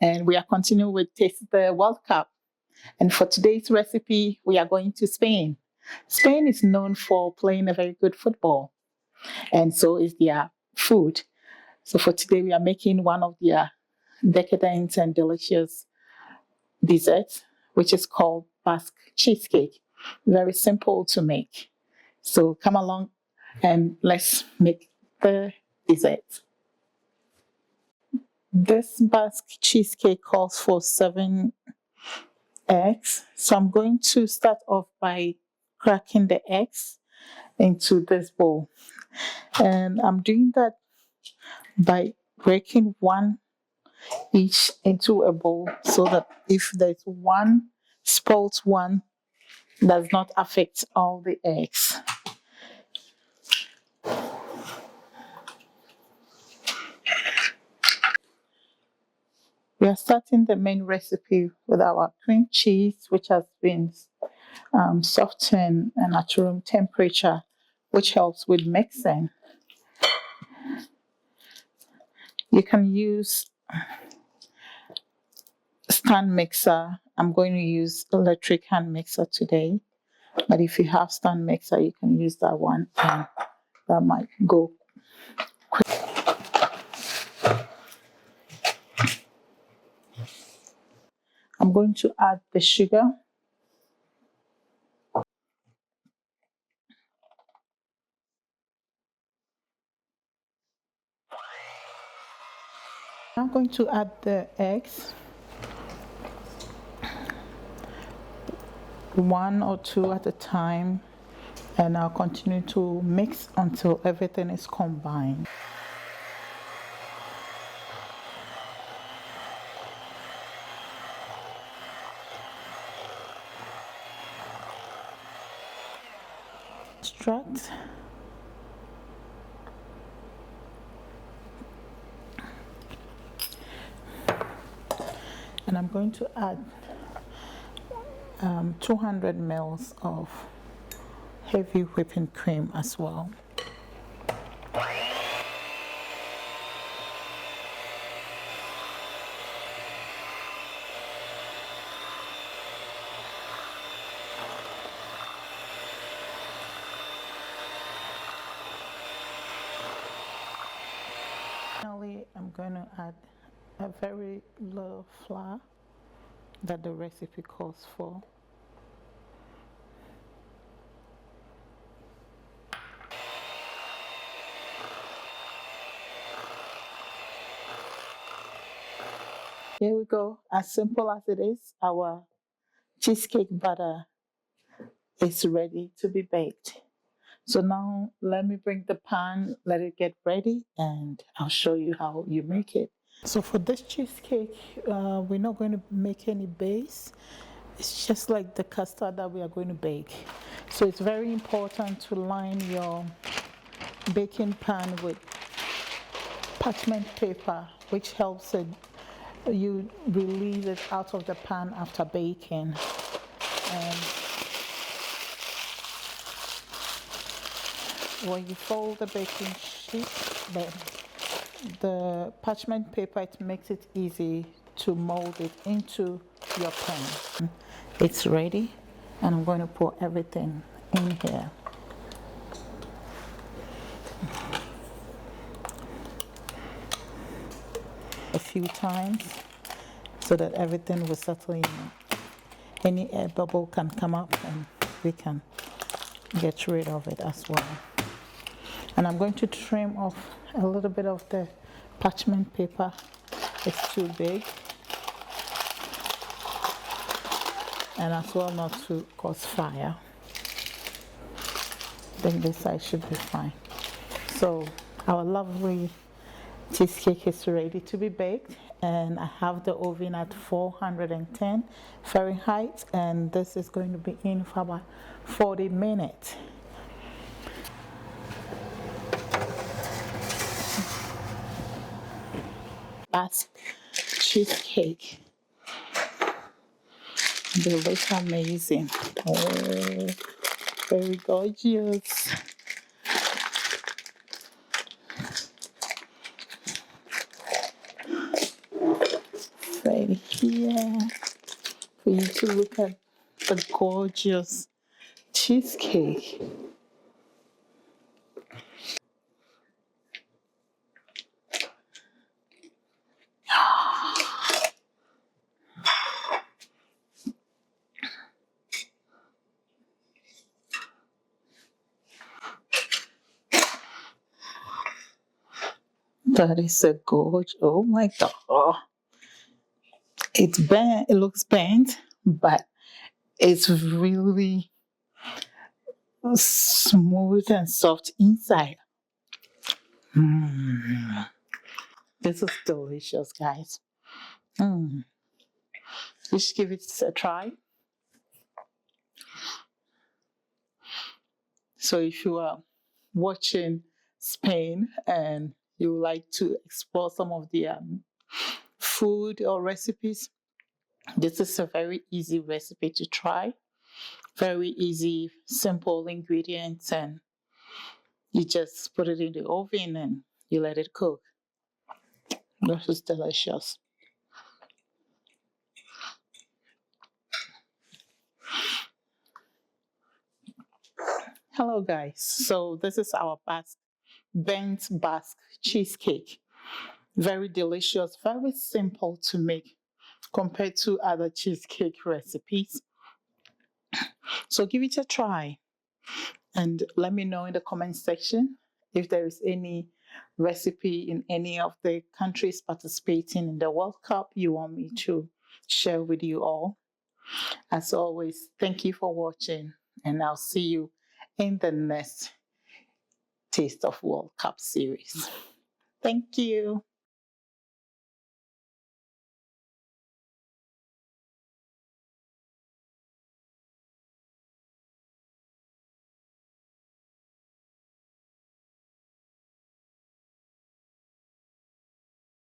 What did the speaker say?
and we are continuing with Taste the World Cup. And for today's recipe, we are going to Spain. Spain is known for playing a very good football, and so is their food. So for today, we are making one of their decadent and delicious desserts, which is called Basque cheesecake. Very simple to make. So come along and let's make the dessert. This Basque cheesecake calls for 7 eggs. So I'm going to start off by cracking the eggs into this bowl. And I'm doing that by breaking one each into a bowl so that if there's one spoiled one, does not affect all the eggs. We are starting the main recipe with our cream cheese, which has been softened and at room temperature, which helps with mixing. You can use stand mixer. I'm going to use electric hand mixer today, but if you have stand mixer, you can use that one, and that might go quick. I'm going to add the sugar. I'm going to add the eggs, 1 or 2 at a time, and I'll continue to mix until everything is combined. Extract. And I'm going to add 200 ml of heavy whipping cream as well. Finally, I'm going to add a very little flour that the recipe calls for. Here we go. As simple as it is, our cheesecake batter is ready to be baked. So now let me bring the pan, let it get ready, and I'll show you how you make it. So for this cheesecake, we're not going to make any base. It's just like the custard that we are going to bake. So it's very important to line your baking pan with parchment paper, which helps you release it out of the pan after baking. And when you fold the baking sheet, the parchment paper, it makes it easy to mold it into your pan. It's ready, and I'm going to pour everything in here. A few times so that everything will settle in. Any air bubble can come up and we can get rid of it as well. And I'm going to trim off a little bit of the parchment paper. It's too big, and as well not to cause fire. Then this side should be fine. So our lovely cheesecake is ready to be baked, and I have the oven at 410 Fahrenheit, and this is going to be in for about 40 minutes. Basque cheesecake. They look amazing. Oh, very gorgeous. right here for you to look at the gorgeous cheesecake. That is a gorge. Oh my god. It's bent, it looks bent, but it's really smooth and soft inside. Mm. This is delicious, guys. Mm. You should give it a try. So if you are watching Spain and you would like to explore some of the food or recipes, this is a very easy recipe to try. Very easy, simple ingredients, and you just put it in the oven and you let it cook. This is delicious. Hello, guys. So this is our Burnt Basque Cheesecake. Very delicious, very simple to make compared to other cheesecake recipes. So give it a try and let me know in the comment section if there is any recipe in any of the countries participating in the World Cup you want me to share with you all. As always, thank you for watching, and I'll see you in the next Taste of World Cup series. Thank you.